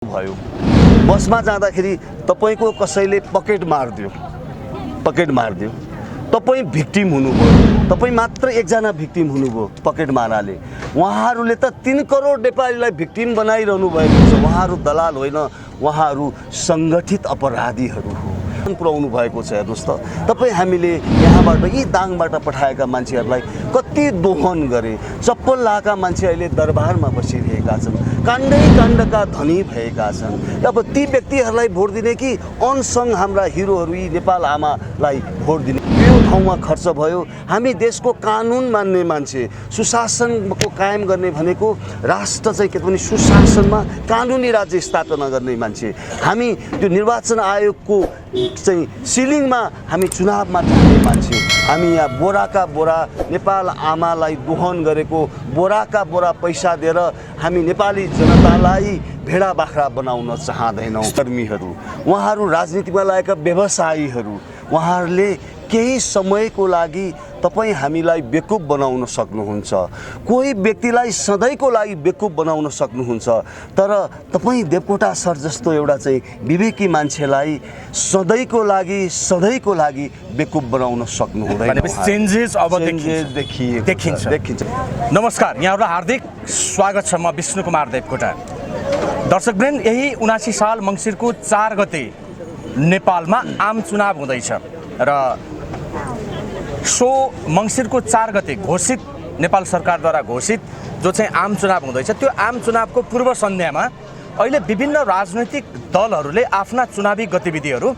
भयो बसमा जाँदाखेरि तपाईको कसैले पकेट मार्दियो तपाई भिक्टिम हुनुभयो तपाई मात्र एकजना भिक्टिम हुनुभयो पकेट माराले उहाँहरूले त 3 करोड नेपालीलाई भिक्टिम बनाइरहनु भएको छ उहाँहरू दलाल होइन उहाँहरू संगठित अपराधीहरू हो पुर्याउनु भएको छ हेर्नुस् त तपाई हामीले यहाँबाट यी दाङबाट पठाएका मान्छेहरूलाई कति दोहन गरे चप्पल लाका मान्छे अहिले दरबारमा बसिरहेका छन् काण्डका धनी भएका छन् अब ती व्यक्तिहरूलाई भोट दिने कि अनसंग हाम्रा हिरोहरू यी नेपाल आमालाई भोट दिने यो ठाउँमा खर्च भयो हामी देशको कानुन मान्ने मान्छे सुशासनको कायम गर्ने भनेको राष्ट्र चाहिँ के पनि सुशासनमा कानुनी राज्य स्थापना गर्ने मान्छे हामी त्यो निर्वाचन आयोगको चाहिँ सिलिङमा हामी चुनावमा जाने मान्छे हामी यहाँ बोराका बोरा नेपाल आमालाई दोहन गरेको बोराका बोरा पैसा दिएर हामी नेपाली जनतालाई भेडा बाख्रा बनाउन चाहदैनौँ कर्मीहरू उहाँहरू राजनीतिमा लागेका व्यवसायीहरू उहाँहरूले केही समयको लागि तपाई हामीलाई बेकुफ बनाउन सक्नुहुन्छ कोही व्यक्तिलाई सधैँको लागि बेकुफ बनाउन सक्नुहुन्छ तर तपाई देवकोटा सर जस्तो एउटा चाहिँ विवेकी मान्छेलाई सधैँको लागि बेकुफ बनाउन सक्नु हुँदैन चेन्जेस अब देखिन्छ। नमस्कार यहाँहरुलाई हार्दिक स्वागत छ म विष्णु कुमार देवकोटा। दर्शकवृन्द यही 79 साल मंसिरको 4 गते नेपालमा आम चुनाव हुँदैछ र सो मंसिरको 4 गते घोषित नेपाल सरकारद्वारा घोषित जो चाहिँ आम चुनाव हुँदैछ त्यो आम चुनावको पूर्व सन्ध्यामा अहिले विभिन्न राजनैतिक दलहरूले आफ्ना चुनावी गतिविधिहरू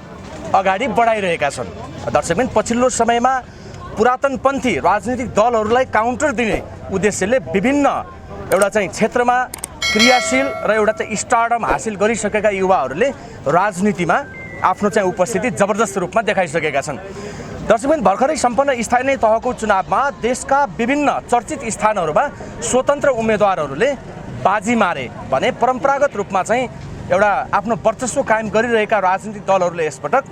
अगाडि बढाइरहेका छन्। दर्शकवृन्द पछिल्लो समयमा पुरातनपन्थी राजनीतिक दलहरूलाई काउन्टर दिने उद्देश्यले विभिन्न एउटा चाहिँ क्षेत्रमा क्रियाशील र एउटा चाहिँ स्टारडम हासिल गरिसकेका युवाहरूले राजनीतिमा आफ्नो चाहिँ उपस्थिति जबरजस्त रूपमा देखाइसकेका छन्। दर्शकवृन्द भर्खरै सम्पन्न स्थानीय तहको चुनावमा देशका विभिन्न चर्चित स्थानहरूमा स्वतन्त्र उम्मेदवारहरूले बाजी मारे भने परम्परागत रूपमा चाहिँ एउटा आफ्नो वर्चस्व कायम गरिरहेका राजनीतिक दलहरूले यसपटक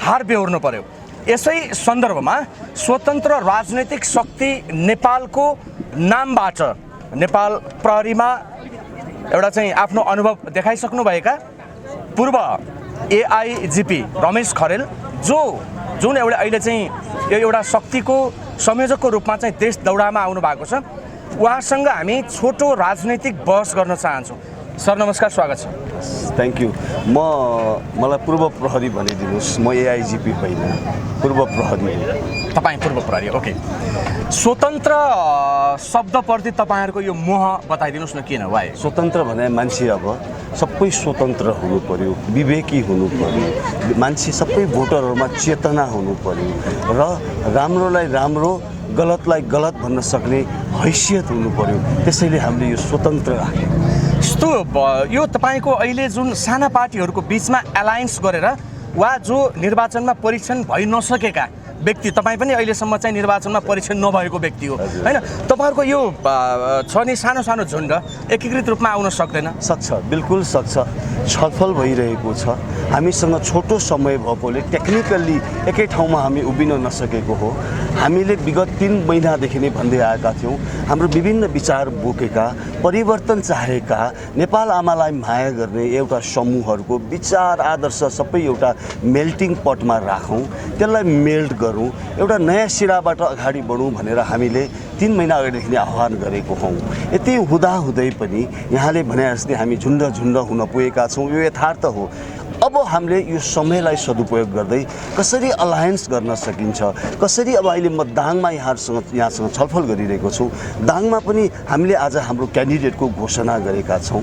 हार बेहोर्नु पर्यो। यसै सन्दर्भमा स्वतन्त्र राजनैतिक शक्ति नेपालको नामबाट नेपाल प्रहरीमा एउटा चाहिँ आफ्नो अनुभव देखाइसक्नुभएका पूर्व एआइजिपी रमेश खरेल जुन एउटा अहिले चाहिँ यो एउटा शक्तिको संयोजकको रूपमा चाहिँ देश दौडामा आउनु भएको छ उहाँसँग हामी छोटो राजनैतिक बहस गर्न चाहन्छौँ। सर नमस्कार स्वागत छ। Thank you. मलाई पूर्व प्रहरी भनिदिनुहोस् म एआइजिपी होइन पूर्व प्रहरी हो। तपाईँ पूर्व प्रहरी ओके। स्वतन्त्र शब्दप्रति तपाईँहरूको यो मोह बताइदिनुहोस् न किन वाइ स्वतन्त्र भने मान्छे अब सबै स्वतन्त्र हुनु पर्यो विवेकी हुनु पर्यो मान्छे सबै भोटरहरूमा चेतना हुनु पर्यो र राम्रोलाई राम्रो गलतलाई गलत भन्न सक्ने हैसियत हुनु पर्यो त्यसैले हामीले यो स्वतन्त्र राख्यौँ। यस्तो यो तपाईँको अहिले जुन साना पार्टीहरूको बिचमा एलायन्स गरेर वा जो निर्वाचनमा परीक्षण भइ नसकेका व्यक्ति तपाईँ पनि अहिलेसम्म चाहिँ निर्वाचनमा परीक्षण नभएको व्यक्ति हो हैन तपाईँहरूको यो छ नि सानो सानो झुन्ड एकीकृत रूपमा आउन सक्दैन? सक्छ बिल्कुल सक्छ छलफल भइरहेको छ हामीसँग छोटो समय भएकोले टेक्निकल्ली एकै ठाउँमा हामी उभिन नसकेको हो। हामीले विगत 3 महिनादेखि नै भन्दै आएका थियौँ हाम्रो विभिन्न विचार बोकेका परिवर्तन चाहेका नेपाल आमालाई माया गर्ने एउटा समूहहरूको विचार आदर्श सबै एउटा मेल्टिङ पटमा राखौँ त्यसलाई मेल्ट गरौँ एउटा नयाँ सिराबाट अगाडि बढौँ भनेर हामीले 3 महिना अगाडिदेखि आह्वान गरेको हौँ। यति हुँदाहुँदै पनि यहाँले भने जस्तै हामी झुन्ड हुन पुगेका छौँ यो यथार्थ हो। अब हामीले यो समयलाई सदुपयोग गर्दै कसरी अलायन्स गर्न सकिन्छ कसरी अब अहिले म दाङमा यहाँसँग छलफल गरिरहेको छु दाङमा पनि हामीले आज हाम्रो क्यान्डिडेटको घोषणा गरेका छौँ।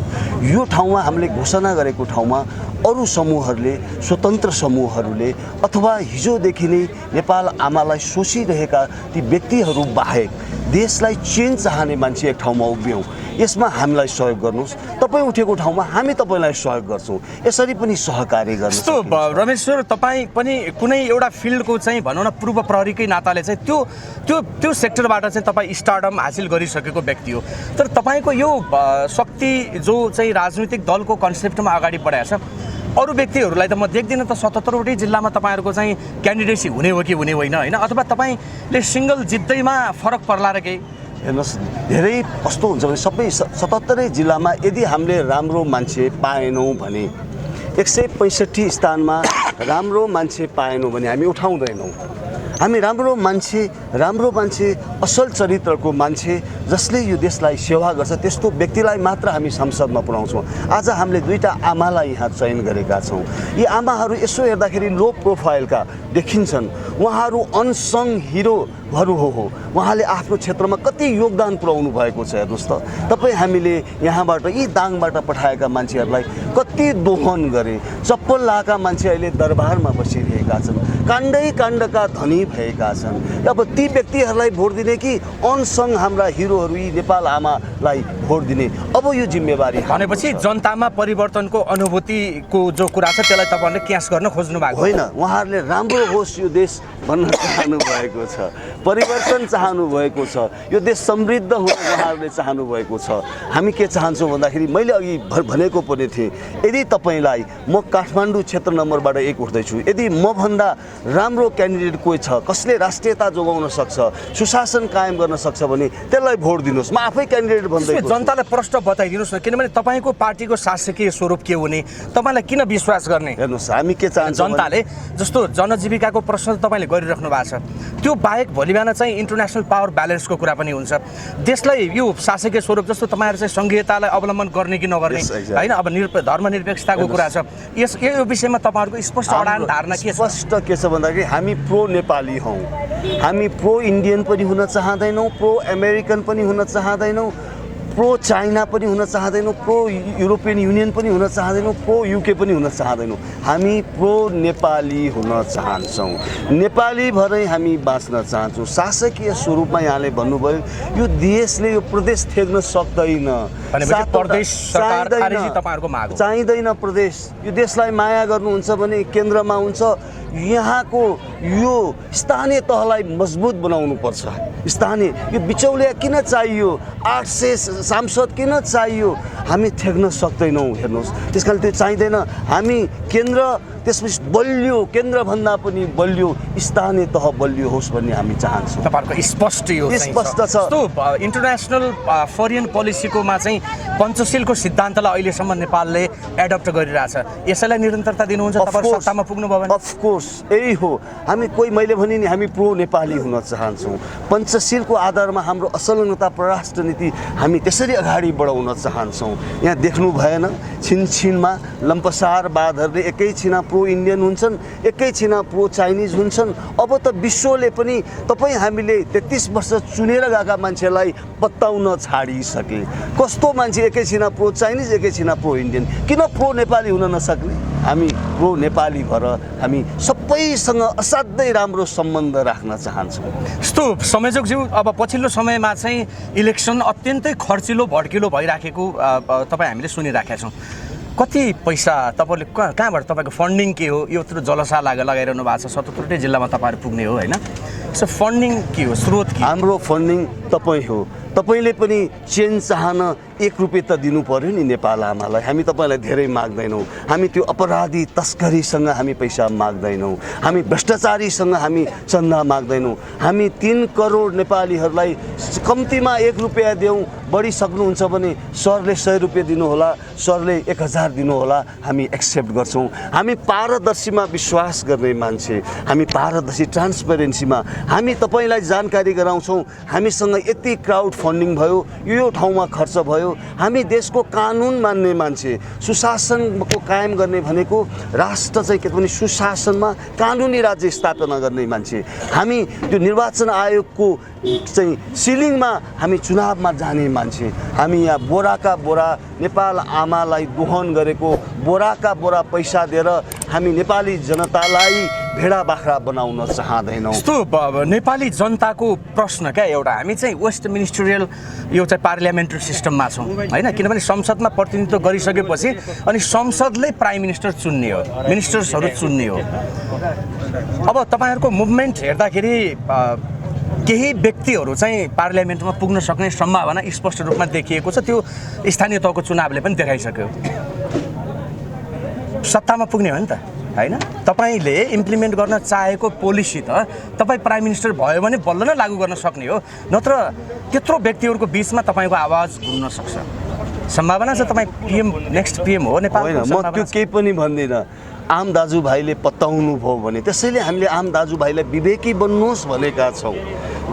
यो ठाउँमा हामीले घोषणा गरेको ठाउँमा अरू समूहहरूले स्वतन्त्र समूहहरूले अथवा हिजोदेखि नै नेपाल आमालाई सोचिरहेका ती व्यक्तिहरू बाहेक देशलाई चेन्ज चाहने मान्छे एक ठाउँमा उभियौँ यसमा हामीलाई सहयोग गर्नुहोस् तपाईँ उठेको ठाउँमा हामी तपाईँलाई सहयोग गर्छौँ यसरी पनि सहकार्य गर्नु। यस्तो रमेश सर तपाईँ पनि कुनै एउटा फिल्डको चाहिँ भनौँ न पूर्व प्रहरीकै नाताले चाहिँ त्यो सेक्टरबाट चाहिँ तपाईँ स्टारडम हासिल गरिसकेको व्यक्ति हो तर तपाईँको यो शक्ति जो चाहिँ राजनीतिक दलको कन्सेप्टमा अगाडि बढाएको छ अरू व्यक्तिहरूलाई त म देख्दिनँ त 77वटै जिल्लामा तपाईँहरूको चाहिँ क्यान्डिडेसी हुने हो कि हुने होइन हैन अथवा तपाईँले सिङ्गल जित्दैमा फरक पर्ला र केही हेर्नुहोस् धेरै कस्तो हुन्छ भने सबै 77 जिल्लामा यदि हामीले राम्रो मान्छे पाएनौँ भने 165 स्थानमा राम्रो मान्छे पाएनौँ भने हामी उठाउँदैनौँ। हामी राम्रो मान्छे असल चरित्रको मान्छे जसले यो देशलाई सेवा गर्छ त्यस्तो व्यक्तिलाई मात्र हामी संसदमा पुर्याउँछौँ। आज हामीले 2टा आमालाई यहाँ चयन गरेका छौँ। यी आमाहरू यसो हेर्दाखेरि लो प्रोफाइलका देखिन्छन्, उहाँहरू अनसङ हिरोहरू हो। उहाँले आफ्नो क्षेत्रमा कति योगदान पुर्याउनु भएको छ हेर्नुहोस् त। तपाईँ हामीले यहाँबाट यी दाङबाट पठाएका मान्छेहरूलाई कति दोहन गरे, चप्पल लाएका मान्छे अहिले दरबारमा बसिरहेका छन्, काण्डका धनी भएका छन्। अब ती व्यक्तिहरूलाई भोट दिने कि अनसङ हाम्रा हिरोहरू यी नेपाल आमालाई भोट दिने? अब यो जिम्मेवारी भनेपछि जनतामा परिवर्तनको अनुभूतिको जो कुरा छ त्यसलाई तपाईँहरूले क्यास गर्न खोज्नु भएको होइन। उहाँहरूले राम्रो होस् यो देश भन्न चाहनु भएको छ, परिवर्तन चाहनु भएको छ, यो देश समृद्ध होस् उहाँहरूले चाहनु भएको छ। हामी के चाहन्छौँ भन्दाखेरि मैले अघि भनेको पनि थिएँ, यदि तपाईँलाई म काठमाडौँ क्षेत्र नम्बरबाट 1 उठ्दैछु, यदि मभन्दा राम्रो क्यान्डिडेट कोही छ, कसले राष्ट्रियता जोगाउन सक्छ, सुशासन कायम गर्न सक्छ भने त्यसलाई भोट दिनुहोस्। म आफै क्यान्डिडेट भन्दैछु। जनतालाई प्रश्न बताइदिनुहोस् न, किनभने तपाईँको पार्टीको शासकीय स्वरूप के हुने, तपाईँलाई किन विश्वास गर्ने? हेर्नुहोस् हामी के चाहन्छौँ, जनताले जस्तो जनजीविकाको प्रश्न तपाईँले गरिराख्नु भएको छ, त्यो बाहेक भोलि बिहान चाहिँ इन्टरनेसनल पावर ब्यालेन्सको कुरा पनि हुन्छ। देशलाई यो शासकीय स्वरूप जस्तो तपाईँहरू चाहिँ सङ्घीयतालाई अवलम्बन गर्ने कि नगर्ने होइन, अब धर्मनिरपेक्षताको कुरा छ, यो विषयमा तपाईँहरूको स्पष्ट अडान धारणा के छ? स्पष्ट के छ भन्दाखेरि हामी प्रो नेपाली हौँ, हामी प्रो इन्डियन पनि हुन चाहँदैनौँ, प्रो अमेरिकन पनि हुन चाहँदैनौँ, प्रो चाइना पनि हुन चाहँदैनौँ, प्रो युरोपियन युनियन पनि हुन चाहँदैनौँ, प्रो युके पनि हुन चाहँदैनौँ। हामी प्रो नेपाली हुन चाहन्छौँ, नेपाली भरै हामी बाँच्न चाहन्छौँ। शासकीय स्वरूपमा यहाँले भन्नुभयो यो देशले यो प्रदेश थेग्न सक्दैन, चाहिँदैन प्रदेश। यो देशलाई माया गर्नुहुन्छ भने केन्द्रमा हुन्छ, यहाँको यो स्थानीय तहलाई मजबुत बनाउनु पर्छ। स्थानीय यो बिचौलिया किन चाहियो, 800 सांसद किन चाहियो, हामी थेग्न सक्दैनौँ। हेर्नुहोस् त्यसकारण त्यो चाहिँदैन। हामी केन्द्र, त्यसपछि बलियो, केन्द्रभन्दा पनि बलियो स्थानीय तह बलियो होस् भन्ने हामी चाहन्छौँ। तपाईँहरूको स्पष्ट यो स्पष्ट छ। इन्टरनेसनल फरेन पोलिसीकोमा चाहिँ पञ्चशीलको सिद्धान्तलाई अहिलेसम्म नेपालले एडप्ट गरिरहेछ, यसैलाई निरन्तरता दिनुहुन्छ तपाईँ सत्तामा पुग्नुभयो भने? अफकोर्स यही हो। हामी मैले भने नि हामी प्रो नेपाली हुन चाहन्छौँ। पञ्चशीलको आधारमा हाम्रो असंलग्नता परराष्ट्र नीति हामी त्यसरी अगाडि बढाउन चाहन्छौँ। यहाँ देख्नु भएन छिनछिनमा लम्पसारवादहरूले एकैछिना प्रो इन्डियन हुन्छन्, एकैछिना प्रो चाइनिज हुन्छन्। अब त विश्वले पनि हामीले 33 वर्ष चुनेर गएका मान्छेलाई पत्ताउन छाडिसके। कस्तो मान्छे एकैछिना प्रो चाइनिज, एकैछिना प्रो इन्डियन, किन प्रो नेपाली हुन नसक्ने? हामी प्रो नेपाली भएर हामी सबैसँग असाध्यै राम्रो सम्बन्ध राख्न चाहन्छौँ। यस्तो संयोजकज्यू, अब पछिल्लो समयमा चाहिँ इलेक्सन अत्यन्तै खर्चिलो भड्किलो भइराखेको तपाईँ हामीले सुनिराखेका छौँ। कति पैसा तपाईँले कहाँबाट, तपाईँको फन्डिङ के हो? यो यत्रो जलसा लगाइरहनु भएको छ, 77 जिल्लामा तपाईँहरू पुग्ने हो होइन, सो फन्डिङ के हो, स्रोत के? हाम्रो फन्डिङ तपाईँ हो। तपाईँले पनि चेन्ज चाहन 1 रुपियाँ त दिनु पर्यो नि नेपाल आमालाई। हामी तपाईँलाई धेरै माग्दैनौँ, हामी त्यो अपराधी तस्करीसँग हामी पैसा माग्दैनौँ, हामी भ्रष्टाचारीसँग हामी चन्दा माग्दैनौँ। हामी 3 करोड नेपालीहरूलाई कम्तीमा 1 रुपियाँ देऊ, बढी सक्नुहुन्छ भने सरले 100 रुपियाँ दिनुहोला, सरले 1000 दिनुहोला, हामी एक्सेप्ट गर्छौँ। हामी पारदर्शीमा विश्वास गर्ने मान्छे, हामी पारदर्शी ट्रान्सपेरेन्सीमा हामी तपाईँलाई जानकारी गराउँछौँ। हामीसँग यति क्राउड फन्डिङ भयो, यो ठाउँमा खर्च भयो। हामी देशको कानुन मान्ने मान्छे, सुशासनको कायम गर्ने भनेको राष्ट्र चाहिँ के भने सुशासनमा कानुनी राज्य स्थापना गर्ने मान्छे। हामी त्यो निर्वाचन आयोगको चाहिँ सिलिङमा हामी चुनावमा जाने मान्छे। हामी यहाँ बोराका बोरा नेपाल आमालाई दोहन गरेको बोराका बोरा पैसा दिएर हामी नेपाली जनतालाई भेडा बाख्रा बनाउन चाहँदैनौँ। यस्तो नेपाली जनताको प्रश्न क्या एउटा, हामी चाहिँ वेस्ट मिनिस्टरियल यो चाहिँ पार्लियामेन्ट्री सिस्टममा छौँ होइन, किनभने संसदमा प्रतिनिधित्व गरिसकेपछि अनि संसदले प्राइम मिनिस्टर चुन्ने हो, मिनिस्टर्सहरू चुन्ने हो। अब तपाईँहरूको मुभमेन्ट हेर्दाखेरि केही व्यक्तिहरू चाहिँ पार्लियामेन्टमा पुग्न सक्ने सम्भावना स्पष्ट रूपमा देखिएको छ, त्यो स्थानीय तहको चुनावले पनि देखाइसक्यो। सत्तामा पुग्ने हो नि त, हैन तपाईले इम्प्लिमेन्ट गर्न चाहेको पोलिसी त तपाई प्राइम मिनिस्टर भयो भने बल्ल नै लागू गर्न सक्ने हो, नत्र त्यत्रो व्यक्तिहरूको बीचमा तपाईको आवाज घुम्न सक्छ। सम्भावना छ तपाई पीएम नेक्स्ट पीएम हो नेपालको। होइन, म त्यो केही पनि भन्दिनँ। आम दाजुभाइले पत्ताउनु भयो भने त्यसैले हामीले आम दाजुभाइलाई विवेकी बन्नुहोस् भनेका छौँ।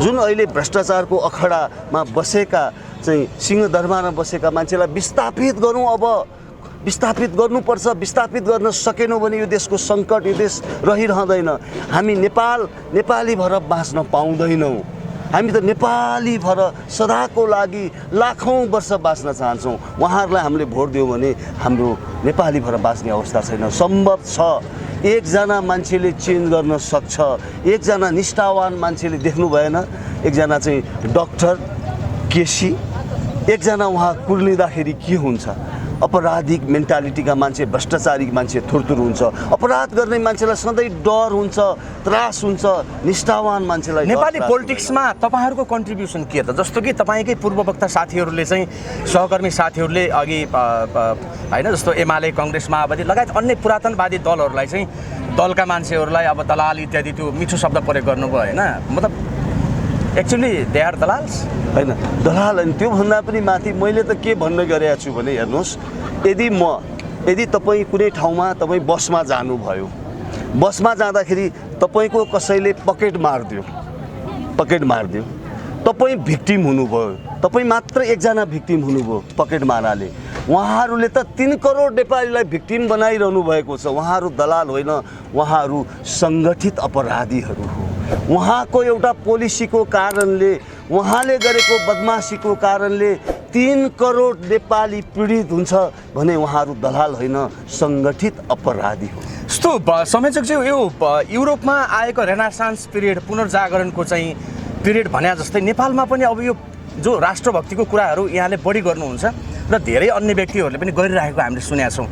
जुन अहिले भ्रष्टाचारको अखडामा बसेका चाहिँ सिंहदरबारमा बसेका मान्छेलाई विस्थापित गरौँ। अब विस्थापित गर्नुपर्छ। विस्थापित गर्न सकेनौँ भने यो देशको सङ्कट, यो देश रहिरहँदैन। हामी नेपाली भएर बाँच्न पाउँदैनौँ। हामी त नेपाली भएर सदाको लागि लाखौँ वर्ष बाँच्न चाहन्छौँ। उहाँहरूलाई हामीले भोट दियौँ भने हाम्रो नेपाली भएर बाँच्ने अवस्था छैन। सम्भव छ एकजना मान्छेले चेन्ज गर्न सक्छ। एकजना निष्ठावान मान्छेले देख्नु भएन, एकजना चाहिँ डक्टर केसी, एकजना उहाँ कुर्लिँदाखेरि के हुन्छ? अपराधिक मेन्टालिटीका मान्छे, भ्रष्टाचारी मान्छे थुरथुर हुन्छ। अपराध गर्ने मान्छेलाई सधैँ डर हुन्छ, त्रास हुन्छ। निष्ठावान मान्छेलाई नेपाली पोलिटिक्समा तपाईहरूको कन्ट्रिब्युसन के त? जस्तो कि तपाईँकै पूर्ववक्ता साथीहरूले चाहिँ सहकर्मी साथीहरूले अघि होइन जस्तो एमाले, काङ्ग्रेस, माओवादी लगायत अन्य पुरातनवादी दलहरूलाई चाहिँ दलका मान्छेहरूलाई अब दलाल इत्यादि त्यो मिठो शब्द प्रयोग गर्नुभयो होइन? मतलब एक्चुअली दे आर दलाल्स होइन, दलाल होइन। त्योभन्दा पनि माथि मैले त के भन्न गएको छु भने हेर्नुहोस्, यदि तपाईँ कुनै ठाउँमा तपाईँ बसमा जानुभयो, बसमा जाँदाखेरि तपाईँको कसैले पकेट मारिदियो, तपाईँ भिक्टिम हुनुभयो। तपाईँ मात्र एकजना भिक्टिम हुनुभयो पकेट माराले। उहाँहरूले त 3 करोड नेपालीलाई भिक्टिम बनाइरहनु भएको छ। उहाँहरू दलाल होइन, उहाँहरू सङ्गठित अपराधीहरू हो। उहाँको एउटा पोलिसीको कारणले, उहाँले गरेको बदमासीको कारणले 3 करोड नेपाली पीडित हुन्छ भने उहाँहरू दलाल होइन, सङ्गठित अपराधी हो। यस्तो संयोजकज्यू, यो युरोपमा आएको रेनासान्स पिरियड, पुनर्जागरणको चाहिँ पिरियड भने जस्तै नेपालमा पनि अब यो जो राष्ट्रभक्तिको कुराहरू यहाँले बढी गर्नुहुन्छ र धेरै अन्य व्यक्तिहरूले पनि गरिरहेको हामीले सुनेका छौँ।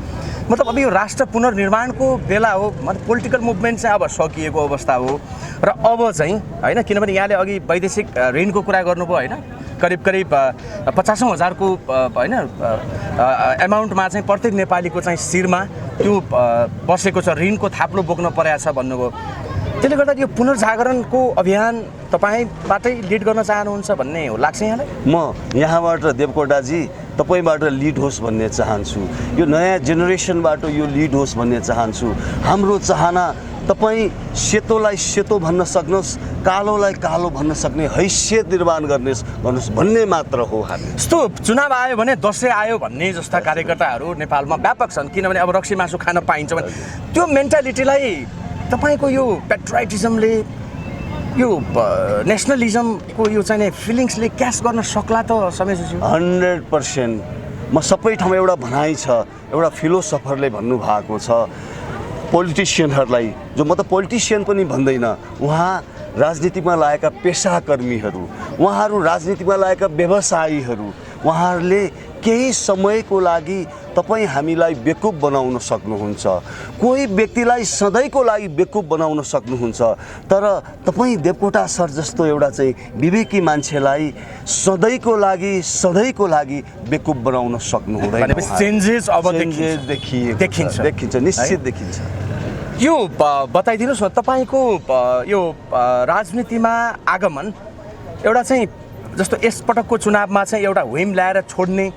मतलब अब यो राष्ट्र पुनर्निर्माणको बेला हो, मतलब पोलिटिकल मुभमेन्ट चाहिँ अब सकिएको अवस्था हो र अब चाहिँ होइन, किनभने यहाँले अघि वैदेशिक ऋणको कुरा गर्नुभयो होइन? करिब 50,000को होइन एमाउन्टमा चाहिँ प्रत्येक नेपालीको चाहिँ शिरमा त्यो बसेको छ, ऋणको थाप्लो बोक्न परेको छ भन्नुभयो। त्यसले गर्दा यो पुनर्जागरणको अभियान तपाईँबाटै लिड गर्न चाहनुहुन्छ भन्ने हो लाग्छ यहाँलाई? म यहाँबाट देवकोटाजी तपाईँबाट लिड होस् भन्ने चाहन्छु। यो नयाँ जेनेरेसनबाट यो लिड होस् भन्ने चाहन्छु। हाम्रो चाहना तपाईँ सेतोलाई सेतो भन्न सक्नुहोस्, कालोलाई कालो भन्न सक्ने हैसियत निर्माण गर्नुहोस् भन्ने मात्र हो हामी। यस्तो चुनाव आयो भने दसैँ आयो भन्ने जस्ता कार्यकर्ताहरू नेपालमा व्यापक छन्, किनभने अब रक्सी मासु खान पाइन्छ भने त्यो मेन्टालिटीलाई तपाईँको यो पेट्रोइटिजमले, यो नेसनलिजमको यो चाहिँ फिलिङ्सले क्यास गर्न सक्ला त समेशजी? 100%। म सबै ठाउँमा एउटा भनाइ छ, एउटा फिलोसफरले भन्नुभएको छ पोलिटिसियनहरूलाई, जो म त पोलिटिसियन पनि भन्दैन, उहाँ राजनीतिमा लागेका पेसाकर्मीहरू, उहाँहरू राजनीतिमा लागेका व्यवसायीहरू, उहाँहरूले केही समयको लागि तपाईँ हामीलाई बेकुफ बनाउन सक्नुहुन्छ, कोही व्यक्तिलाई सधैँको लागि बेकुफ बनाउन सक्नुहुन्छ, तर तपाईँ देवकोटा सर जस्तो एउटा चाहिँ विवेकी मान्छेलाई सधैँको लागि बेकुफ बनाउन सक्नुहुँदैन। चेन्जेस अब देखिन्छ, निश्चित देखिन्छ। यो बताइदिनुहोस् न, तपाईँको यो राजनीतिमा आगमन एउटा चाहिँ जस्तो यसपटकको चुनावमा चाहिँ एउटा व्हिम ल्याएर छोड्ने,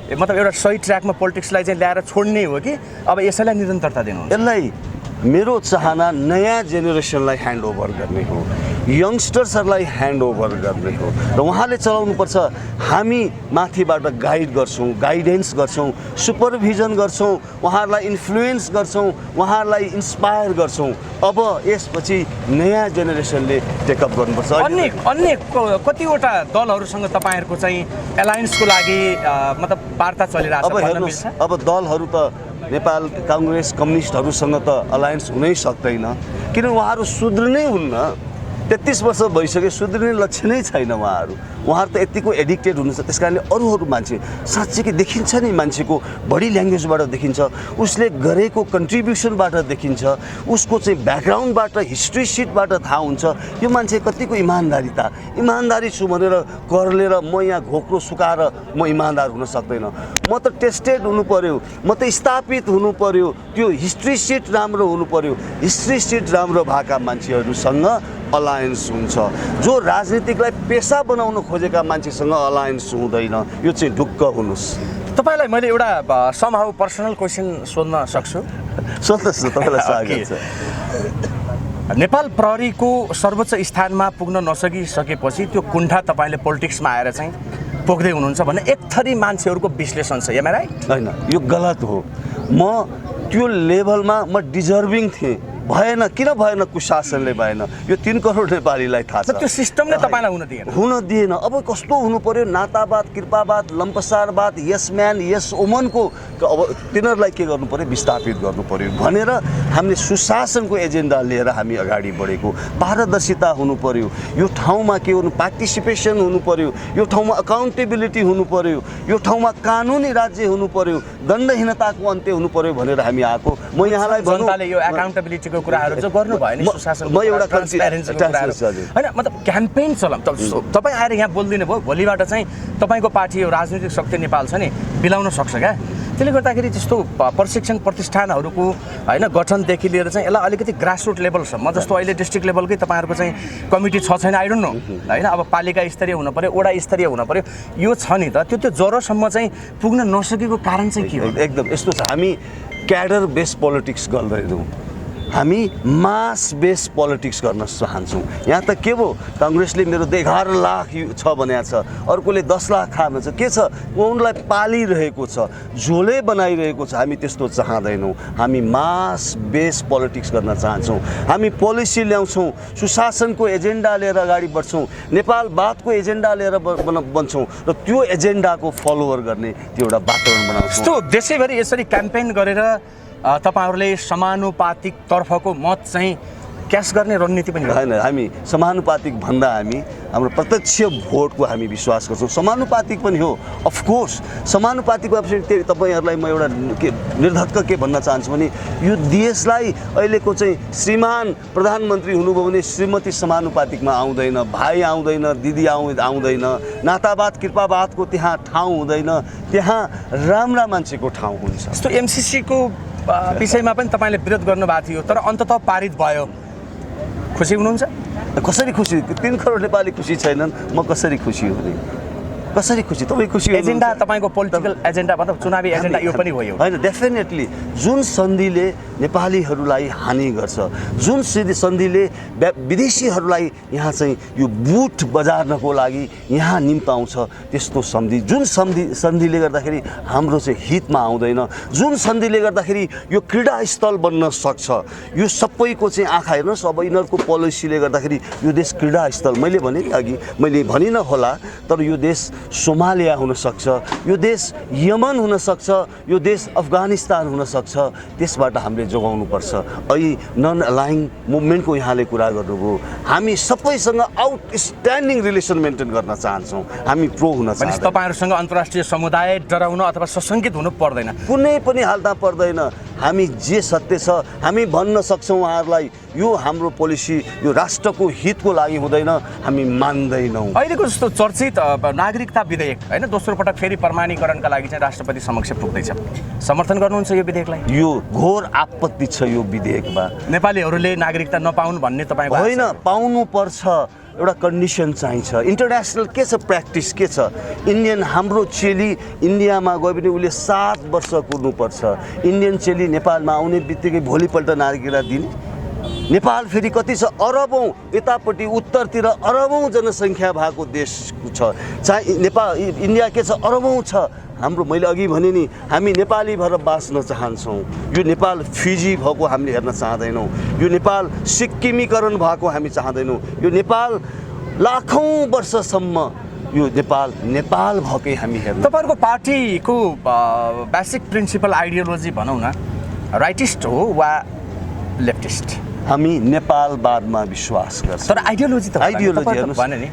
मतलब एउटा सही ट्र्याकमा पोलिटिक्सलाई चाहिँ ल्याएर छोड्ने हो कि अब यसैलाई निरन्तरता दिनु? यसलाई मेरो चाहना नयाँ जेनेरेसनलाई ह्यान्डओभर गर्ने हो, यङ्स्टर्सहरूलाई ह्यान्डओभर गर्ने हो र उहाँले चलाउनुपर्छ। हामी माथिबाट गाइड गर्छौँ, गाइडेन्स गर्छौँ, सुपरभिजन गर्छौँ, उहाँहरूलाई इन्फ्लुएन्स गर्छौँ, उहाँहरूलाई इन्स्पायर गर्छौँ। अब यसपछि नयाँ जेनेरेसनले टेकअप गर्नुपर्छ। अन्य कतिवटा दलहरूसँग तपाईँहरूको चाहिँ एलायन्सको लागि मतलब वार्ता चलिरहेको छ? अब हेर्नुहोस्, अब दलहरू त नेपाल काङ्ग्रेस कम्युनिस्टहरूसँग त अलायन्स हुनै सक्दैन, किनभने उहाँहरू सुध्रिनै हुन्न। 33 वर्ष भइसक्यो, सुध्रिने लक्षण नै छैन उहाँहरू त यतिको एडिक्टेड हुनुहुन्छ। त्यस कारणले अरू मान्छे साँच्चै देखिन्छ नि, मान्छेको बडी ल्याङ्ग्वेजबाट देखिन्छ, उसले गरेको कन्ट्रिब्युसनबाट देखिन्छ, उसको चाहिँ ब्याकग्राउन्डबाट, हिस्ट्री सिटबाट थाहा हुन्छ यो मान्छे कतिको इमान्दारी छु भनेर कर्लेर म यहाँ घोक्रो सुकाएर म इमान्दार हुन सक्दैन। म त टेस्टेड हुनु पर्यो, म त स्थापित हुनु पर्यो, त्यो हिस्ट्री सिट राम्रो हुनु पर्यो। हिस्ट्री सिट राम्रो भएका मान्छेहरूसँग अलायन्स हुन्छ। जो राजनीतिकलाई पेसा बनाउन खोजेका मान्छेसँग अलायन्स हुँदैन। यो चाहिँ ढुक्क हुनुहोस्। तपाईँलाई मैले एउटा समहाउ पर्सनल क्वेसन सोध्न सक्छु? सोध्नुहोस् न, तपाईँलाई स्वागत छ। नेपाल प्रहरीको सर्वोच्च स्थानमा पुग्न नसकिसकेपछि त्यो कुण्ठा तपाईँले पोलिटिक्समा आएर चाहिँ पोख्दै हुनुहुन्छ भन्ने एक थरी मान्छेहरूको विश्लेषण छ। Am I right? होइन, यो गलत हो। म त्यो लेभलमा म डिजर्भिङ थिएँ, भएन। किन भएन? कुशासनले भएन। यो 3 करोड नेपालीलाई थाहा छ। त्यो सिस्टमले तपाईँलाई हुन दिएन। अब कस्तो हुनु पर्यो? नातावाद, कृपावाद, लम्पसारवाद, यस म्यान यस वुमनको अब तिनीहरूलाई के गर्नु पर्यो? विस्थापित गर्नु पर्यो भनेर हामीले सुशासनको एजेन्डा लिएर हामी अगाडि बढेको। पारदर्शिता हुनु पर्यो, यो ठाउँमा के हुनु, पार्टिसिपेसन हुनु पर्यो, यो ठाउँमा अकाउन्टेबिलिटी हुनु पर्यो, यो ठाउँमा कानुनी राज्य हुनु पर्यो, दण्डहीनताको अन्त्य हुनु पर्यो भनेर हामी आएको। म यहाँलाई जनताले यो अकाउन्टेबिलिटीको कुराहरू चाहिँ गर्नुभयो नि, सुशासन, म एउटा ट्रान्सपेरेन्सीको कुराहरू हैन, मतलब क्याम्पेन चलाउँ। तपाईँ आएर यहाँ बोलिदिनु भयो, भोलिबाट चाहिँ तपाईँको पार्टी यो राजनीतिक शक्ति नेपाल छ नि बिलाउन सक्छ क्या। त्यसले गर्दाखेरि त्यस्तो प्रशिक्षण प्रतिष्ठानहरूको होइन गठनदेखि लिएर चाहिँ यसलाई अलिकति ग्रासरुट लेभलसम्म, जस्तो अहिले डिस्ट्रिक्ट लेभलकै तपाईँहरूको चाहिँ कमिटी छ छैन आई डोन्ट नो होइन। अब पालिका स्तरीय हुनु पर्यो, वडा स्तरीय हुनु पर्यो, यो छ नि त। त्यो जरोसम्म चाहिँ पुग्न नसकेको कारण चाहिँ के हो? एकदम यस्तो छ, हामी क्याडर बेस पोलिटिक्स गर्दैनौँ, हामी मास बेस पोलिटिक्स गर्न चाहन्छौँ। यहाँ त के भयो, काङ्ग्रेसले मेरो 11 लाख छ भनेको छ, अर्कोले 10 लाख खानु छ, के छ उनलाई पालिरहेको छ, झोले बनाइरहेको छ। हामी त्यस्तो चाहँदैनौँ। हामी मास बेस पोलिटिक्स गर्न चाहन्छौँ। हामी पोलिसी ल्याउँछौँ, सुशासनको एजेन्डा लिएर अगाडि बढ्छौँ, नेपालवादको एजेन्डा लिएर बन्छौँ र त्यो एजेन्डाको फलोवर गर्ने त्यो एउटा वातावरण बनाउँछौँ। यस्तो देशैभरि यसरी क्याम्पेन गरेर तपाईहरुले समानुपातिक तर्फको मत चाहिँ क्यास गर्ने रणनीति पनि होइन। हामी समानुपातिक भन्दा हामी हाम्रो प्रत्यक्ष भोटको हामी विश्वास गर्छौँ। समानुपातिक पनि हो, अफकोर्स समानुपातिक भएपछि तपाईँहरूलाई म एउटा के निर्धक्क के भन्न चाहन्छु भने यो देशलाई अहिलेको चाहिँ श्रीमान प्रधानमन्त्री हुनुभयो भने श्रीमती समानुपातिकमा आउँदैन, भाइ आउँदैन, दिदी आउँदैन, नातावाद कृपावादको त्यहाँ ठाउँ हुँदैन, त्यहाँ राम्रा मान्छेको ठाउँ हुन्छ। यस्तो एमसीसीको विषयमा पनि तपाईँले विरोध गर्नुभएको थियो, तर अन्ततः पारित भयो। खुसी हुनुहुन्छ? कसरी खुसी? 3 करोड नेपाली खुसी छैनन्, म कसरी खुसी हुने? कसरी खुसी? तपाईँ खुसी? एजेन्डा तपाईँको पोलिटिकल एजेन्डा मतलब चुनावी एजेन्डा यो पनि हो? होइन, डेफिनेटली जुन सन्धिले नेपालीहरूलाई हानि गर्छ, जुन सन्धिले विदेशीहरूलाई यहाँ चाहिँ यो बुट बजार्नको लागि यहाँ निम्ताउँछ, त्यस्तो सन्धि जुन सन्धिले गर्दाखेरि हाम्रो चाहिँ हितमा आउँदैन, जुन सन्धिले गर्दाखेरि यो क्रीडा स्थल बन्न सक्छ, यो सबैको चाहिँ आँखा हेर्नुहोस्। अब यिनीहरूको पोलिसीले गर्दाखेरि यो देश क्रीडा स्थल, मैले भने अघि मैले भनिनँ होला, तर यो देश सोमालिया हुन सक्छ, यो देश यमन हुन सक्छ, यो देश अफगानिस्तान हुन सक्छ। त्यसबाट हामीले जोगाउनु पर्छ। अहिले नन अलाइङ मुभमेन्टको यहाँले कुरा गर्नुभयो, हामी सबैसँग आउटस्ट्यान्डिङ रिलेसन मेन्टेन गर्न चाहन्छौँ, हामी प्रो हुन चाहन्छौँ। तपाईँहरूसँग अन्तर्राष्ट्रिय समुदाय डराउन अथवा सशङ्कित हुनु पर्दैन, कुनै पनि हालतमा पर्दैन। हामी जे सत्य छ हामी भन्न सक्छौँ उहाँहरूलाई, यो हाम्रो पोलिसी यो राष्ट्रको हितको लागि हुँदैन, हामी मान्दैनौँ। अहिलेको जस्तो चर्चित नागरिकता विधेयक होइन, दोस्रो पटक फेरि प्रमाणीकरणका लागि चाहिँ राष्ट्रपति समक्ष पुग्दैछ, समर्थन गर्नुहुन्छ यो विधेयकलाई? यो घोर आपत्ति छ यो विधेयकमा। नेपालीहरूले नागरिकता नपाउन् भन्ने तपाईँको होइन, पाउनु पर्छ, एउटा कन्डिसन चाहिन्छ। इन्टरनेसनल के छ, प्र्याक्टिस के छ? इन्डियन हाम्रो चेली इन्डियामा गयो भने उसले 7 वर्ष कुर्नुपर्छ। इन्डियन चेली नेपालमा आउने बित्तिकै भोलिपल्ट नागरिकता दिने? नेपाल फेरि कति छ, अरबौँ, यतापट्टि उत्तरतिर अरबौँ जनसङ्ख्या भएको देश छ। चाहे नेपाल इन्डिया के छ, अरबौँ छ। हाम्रो मैले अघि भने नि, हामी नेपाली भएर बाँच्न चाहन्छौँ। यो नेपाल फिजी भएको हामीले हेर्न चाहँदैनौँ, यो नेपाल सिक्किमीकरण भएको हामी चाहँदैनौँ, यो नेपाल लाखौँ वर्षसम्म यो नेपाल भएकै हामी हेर्न। तपाईँहरूको पार्टीको बेसिक प्रिन्सिपल आइडियोलोजी भनौँ न, राइटिस्ट हो वा लेफ्टिस्ट? हामी नेपालवादमा विश्वास गर्छौँ। तर आइडियोलोजी त आइडियोलोजी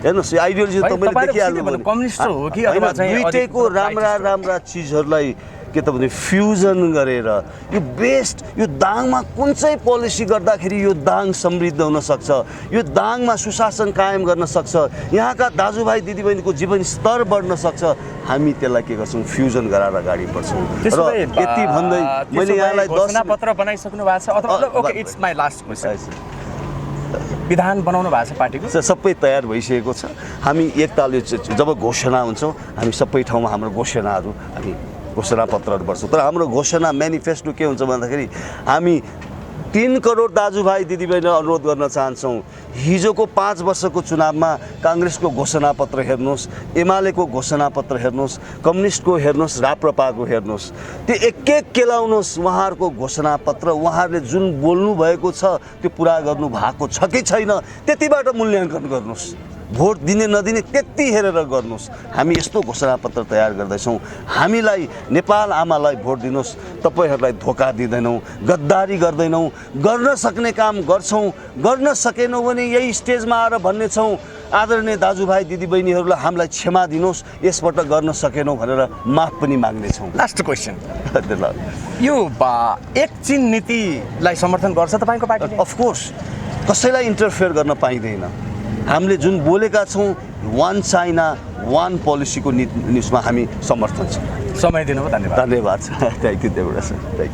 हेर्नुहोस् आइडियोलोजी त मैले देखिहाल्नु कम्युनिस्ट हो कि अथवा चाहिँ दुईटैको राम्रा चिजहरूलाई के त भने फ्युजन गरेर यो बेस्ट यो दाङमा कुन चाहिँ पोलिसी गर्दाखेरि यो दाङ समृद्ध हुन सक्छ, यो दाङमा सुशासन कायम गर्न सक्छ, यहाँका दाजुभाइ दिदीबहिनीको जीवन स्तर बढ्न सक्छ, हामी त्यसलाई के गर्छौँ फ्युजन गराएर अगाडि बढ्छौँ। र यति भन्दै मैले यहाँलाई घोषणापत्र बनाइसक्नु भएको छ अथवा okay it's my last question, विधान बनाउनु भएको छ पार्टीको सबै तयार भइसकेको छ। हामी एकताल जब घोषणा हुन्छौँ हामी सबै ठाउँमा हाम्रो घोषणाहरू हामी घोषणापत्रहरू बढ्छौँ। तर हाम्रो घोषणा मेनिफेस्टो के हुन्छ भन्दाखेरि हामी 3 करोड दाजुभाइ दिदीबहिनीलाई अनुरोध गर्न चाहन्छौँ, हिजोको 5 वर्षको चुनावमा काङ्ग्रेसको घोषणापत्र हेर्नुहोस्, एमालेको घोषणापत्र हेर्नुहोस्, कम्युनिस्टको हेर्नुहोस्, राप्रपाको हेर्नुहोस्, त्यो एक केलाउनुहोस् उहाँहरूको घोषणापत्र, उहाँहरूले जुन बोल्नु भएको छ त्यो पुरा गर्नु भएको छ कि छैन त्यतिबाट मूल्याङ्कन गर्नुहोस्। भोट दिने नदिने त्यति हेरेर गर्नुहोस्। हामी यस्तो घोषणापत्र तयार गर्दैछौँ, हामीलाई नेपाल आमालाई भोट दिनुहोस्, तपाईँहरूलाई धोका दिँदैनौँ, गद्दारी गर्दैनौँ, गर्न सक्ने काम गर्छौँ, गर्न सकेनौँ भने यही स्टेजमा आएर भन्ने छौँ आदरणीय दाजुभाइ दिदीबहिनीहरूलाई हामीलाई क्षमा दिनुहोस्, यसबाट गर्न सकेनौँ भनेर माफ पनि माग्नेछौँ। लास्ट क्वेसन, यो एक चीन नीतिलाई समर्थन गर्छ तपाईँको पार्टीले? अफकोर्स कसैलाई इन्टरफेयर गर्न पाइँदैन। हामीले जुन बोलेका छौँ वान चाइना वान पोलिसीको न्युजमा हामी समर्थन छौँ। समय दिनुभयो, धन्यवाद। धन्यवाद। Thank you Devda sir, thank you.